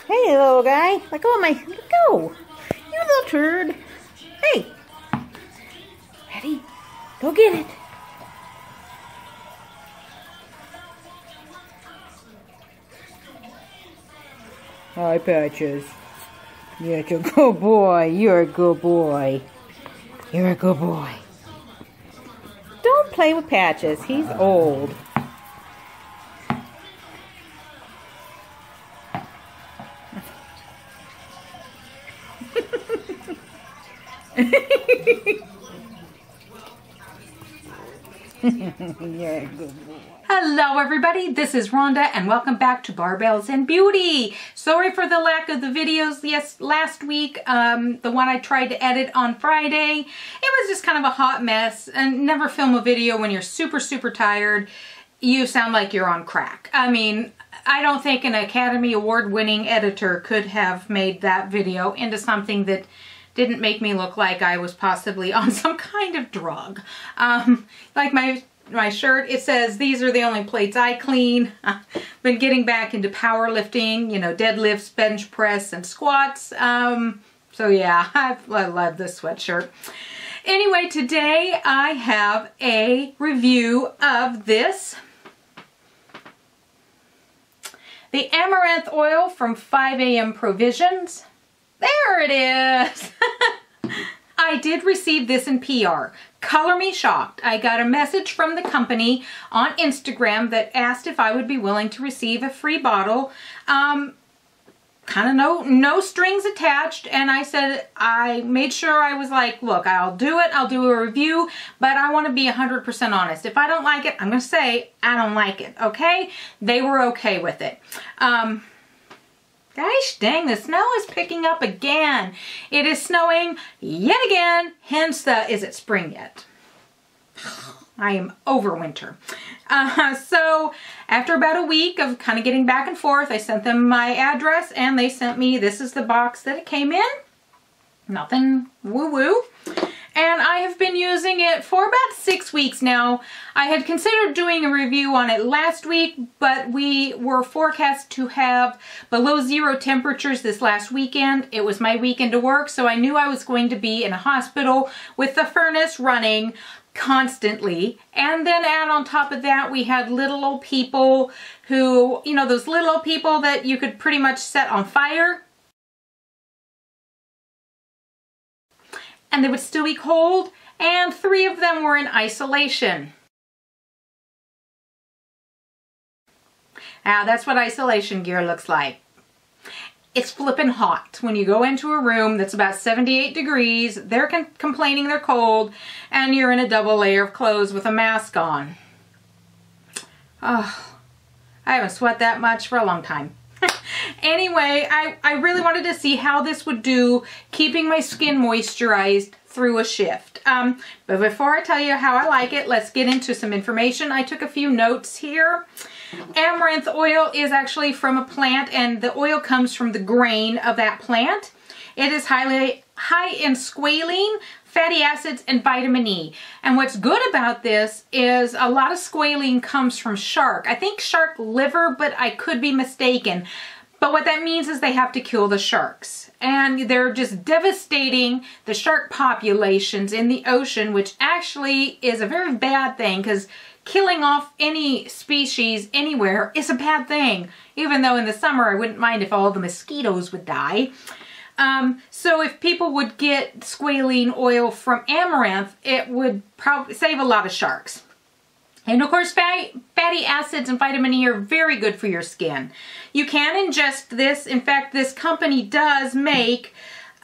Hey, little guy. Let go of my... Let go. You little turd. Hey. Ready? Go get it. Hi, Patches. You're a good boy. You're a good boy. You're a good boy. Don't play with Patches. He's old. You're a good boy. Hello everybody, this is Rhonda and welcome back to Barbells and Beauty. Sorry for the lack of the videos last week. The one I tried to edit on Friday. It was just kind of a hot mess, and never film a video when you're super tired. You sound like you're on crack. I mean, I don't think an Academy Award winning editor could have made that video into something that didn't make me look like I was possibly on some kind of drug. Like my shirt, it says, these are the only plates I clean. Been getting back into powerlifting, you know, deadlifts, bench press, and squats. So yeah, I love this sweatshirt. Anyway, today I have a review of this. The Amaranth Oil from 5 AM Provisions. There it is! I did receive this in PR. Color me shocked. I got a message from the company on Instagram that asked if I would be willing to receive a free bottle. Kind of no strings attached, and I said, I made sure I was like, look, I'll do it, I'll do a review, but I want to be 100% honest. If I don't like it, I'm going to say I don't like it, okay? They were okay with it. Gosh dang, the snow is picking up again. It is snowing yet again, hence the, is it spring yet? I am over winter. So after about a week of kind of getting back and forth, I sent them my address and they sent me, this is the box that it came in. Nothing woo-woo. And I have been using it for about 6 weeks now. I had considered doing a review on it last week, but we were forecast to have below 0 temperatures this last weekend. It was my weekend to work, so I knew I was going to be in a hospital with the furnace running constantly. And then add on top of that, we had little old people who, you know, those little old people that you could pretty much set on fire. And they would still be cold, and 3 of them were in isolation. Now that's what isolation gear looks like. It's flippin' hot when you go into a room that's about 78 degrees, they're complaining they're cold, and you're in a double layer of clothes with a mask on. Oh, I haven't sweat that much for a long time. Anyway, I really wanted to see how this would do keeping my skin moisturized through a shift. But before I tell you how I like it, let's get into some information. I took a few notes here. Amaranth oil is actually from a plant, and the oil comes from the grain of that plant. It is high in squalene, fatty acids, and vitamin E. And what's good about this is a lot of squalene comes from shark. I think shark liver, but I could be mistaken. But what that means is they have to kill the sharks. And they're just devastating the shark populations in the ocean, which actually is a very bad thing, because killing off any species anywhere is a bad thing. Even though in the summer I wouldn't mind if all the mosquitoes would die. So if people would get squalene oil from amaranth, it would probably save a lot of sharks. And of course, fatty acids and vitamin E are very good for your skin. You can ingest this. In fact, this company does make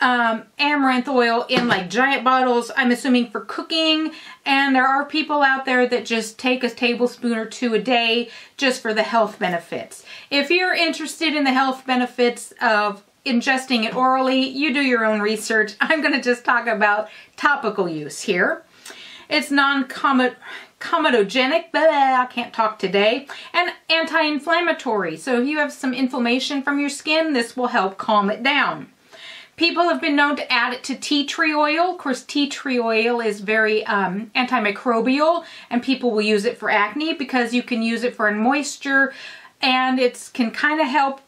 amaranth oil in like giant bottles, I'm assuming for cooking. And there are people out there that just take a tablespoon or 2 a day just for the health benefits. If you're interested in the health benefits of ingesting it orally, you do your own research. I'm going to just talk about topical use here. It's non-comedogenic, but I can't talk today, and anti-inflammatory. So if you have some inflammation from your skin, this will help calm it down. People have been known to add it to tea tree oil. Of course, tea tree oil is very antimicrobial, and people will use it for acne because you can use it for moisture, and it can kind of help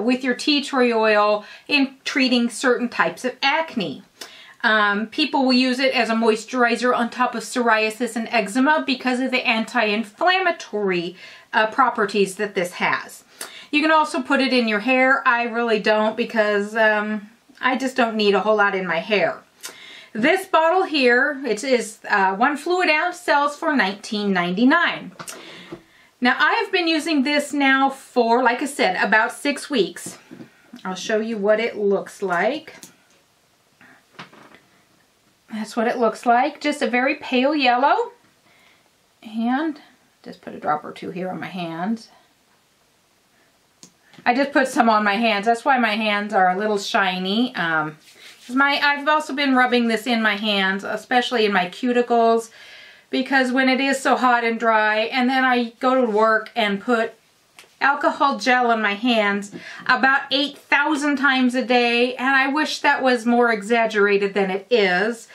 with your tea tree oil in treating certain types of acne. People will use it as a moisturizer on top of psoriasis and eczema because of the anti-inflammatory properties that this has. You can also put it in your hair. I really don't because I just don't need a whole lot in my hair. This bottle here, it is 1 fluid ounce, sells for $19.99. Now I have been using this now for, like I said, about 6 weeks. I'll show you what it looks like. That's what it looks like. Just a very pale yellow. And just put a drop or two here on my hands. I just put some on my hands. That's why my hands are a little shiny. I've also been rubbing this in my hands, especially in my cuticles, because when it is so hot and dry, and then I go to work and put alcohol gel on my hands about 8,000 times a day, and I wish that was more exaggerated than it is,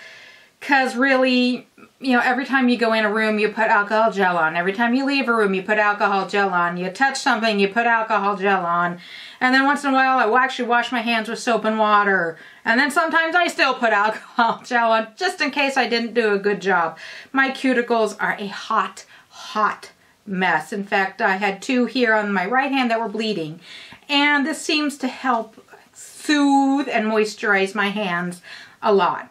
because really, you know, every time you go in a room, you put alcohol gel on. Every time you leave a room, you put alcohol gel on. You touch something, you put alcohol gel on. And then once in a while, I will actually wash my hands with soap and water. And then sometimes I still put alcohol gel on, just in case I didn't do a good job. My cuticles are a hot, hot mess. In fact, I had 2 here on my right hand that were bleeding. And this seems to help soothe and moisturize my hands a lot.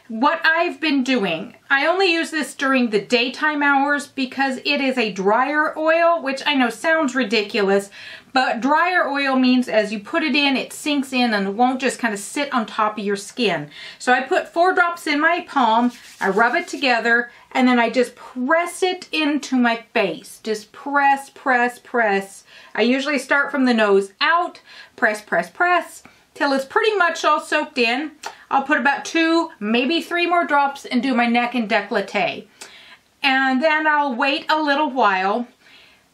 What I've been doing, I only use this during the daytime hours because it is a drier oil, which I know sounds ridiculous, but drier oil means as you put it in, it sinks in and won't just kind of sit on top of your skin. So I put 4 drops in my palm, I rub it together, and then I just press it into my face. Just press, press, press. I usually start from the nose out, press, press, press, till it's pretty much all soaked in. I'll put about 2, maybe 3 more drops and do my neck and décolleté. And then I'll wait a little while.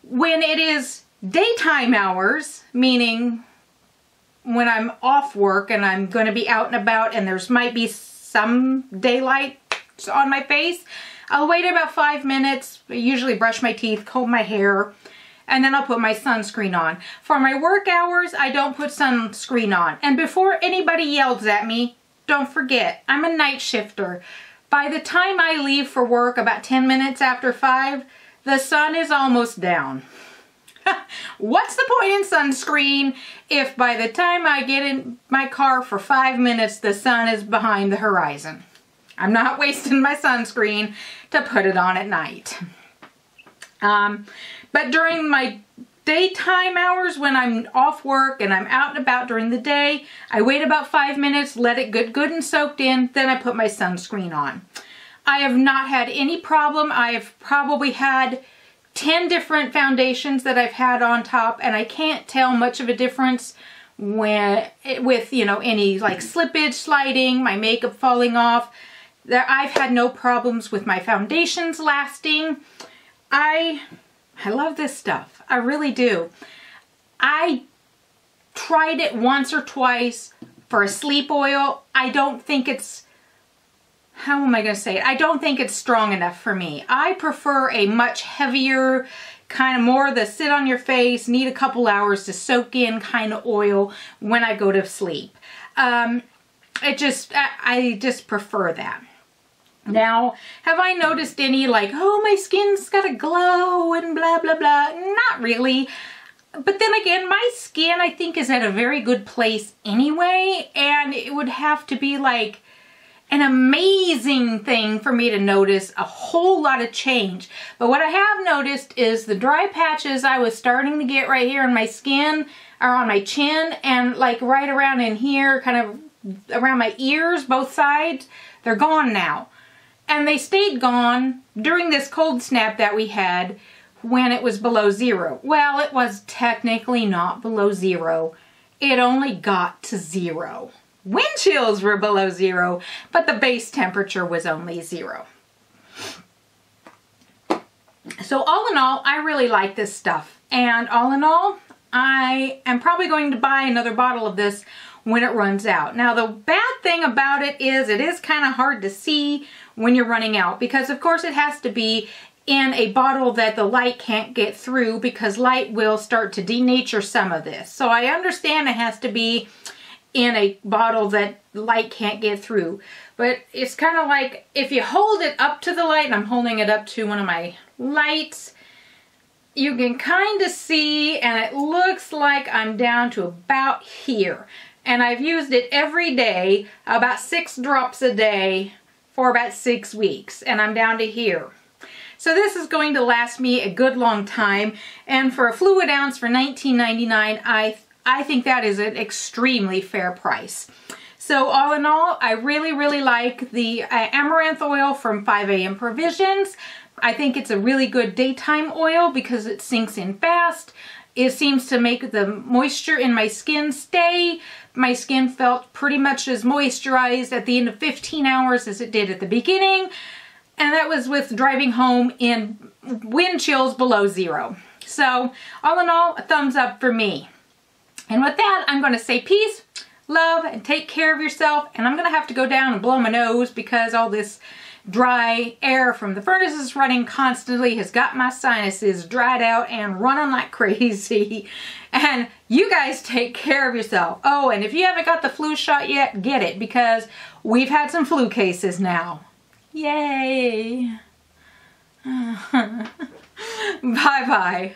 When it is daytime hours, meaning when I'm off work and I'm going to be out and about and there's might be some daylight on my face, I'll wait about 5 minutes, I usually brush my teeth, comb my hair, and then I'll put my sunscreen on. For my work hours, I don't put sunscreen on. And before anybody yells at me, don't forget, I'm a night shifter. By the time I leave for work, about 10 minutes after 5, the sun is almost down. What's the point in sunscreen if by the time I get in my car for 5 minutes, the sun is behind the horizon? I'm not wasting my sunscreen to put it on at night. But during my daytime hours when I'm off work and I'm out and about during the day, I wait about 5 minutes, let it get good and soaked in, then I put my sunscreen on. I have not had any problem. I have probably had 10 different foundations that I've had on top, and I can't tell much of a difference with you know, any like slippage, sliding, my makeup falling off. I've had no problems with my foundations lasting. I love this stuff. I really do. I tried it once or twice for a sleep oil. I don't think it's, how am I going to say it? I don't think it's strong enough for me. I prefer a much heavier, kind of more the sit on your face, need a couple hours to soak in kind of oil when I go to sleep. I just prefer that. Now, have I noticed any like, oh, my skin's got a glow and blah, blah, blah? Not really. But then again, my skin, I think, is at a very good place anyway, and it would have to be like an amazing thing for me to notice a whole lot of change. But what I have noticed is the dry patches I was starting to get right here on my skin or on my chin and like right around in here, kind of around my ears, both sides, they're gone now. And they stayed gone during this cold snap that we had when it was below 0. Well, it was technically not below 0. It only got to 0. Wind chills were below 0, but the base temperature was only 0. So all in all, I really like this stuff. And all in all, I am probably going to buy another bottle of this when it runs out. Now, the bad thing about it is kind of hard to see when you're running out, because of course it has to be in a bottle that the light can't get through, because light will start to denature some of this. So I understand it has to be in a bottle that light can't get through. But it's kind of like if you hold it up to the light, and I'm holding it up to one of my lights, you can kind of see, and it looks like I'm down to about here. And I've used it every day, about 6 drops a day for about 6 weeks, and I'm down to here. So this is going to last me a good long time, and for a fluid ounce for $19.99, I think that is an extremely fair price. So all in all, I really, really like the Amaranth Oil from 5 AM Provisions. I think it's a really good daytime oil because it sinks in fast. It seems to make the moisture in my skin stay. My skin felt pretty much as moisturized at the end of 15 hours as it did at the beginning. And that was with driving home in wind chills below 0. So all in all, a thumbs up for me. And with that, I'm going to say peace, love, and take care of yourself. And I'm going to have to go down and blow my nose because all this dry air from the furnaces running constantly has got my sinuses dried out and running like crazy. And you guys take care of yourself. Oh, and if you haven't got the flu shot yet, get it, because we've had some flu cases now. Yay. Bye-bye.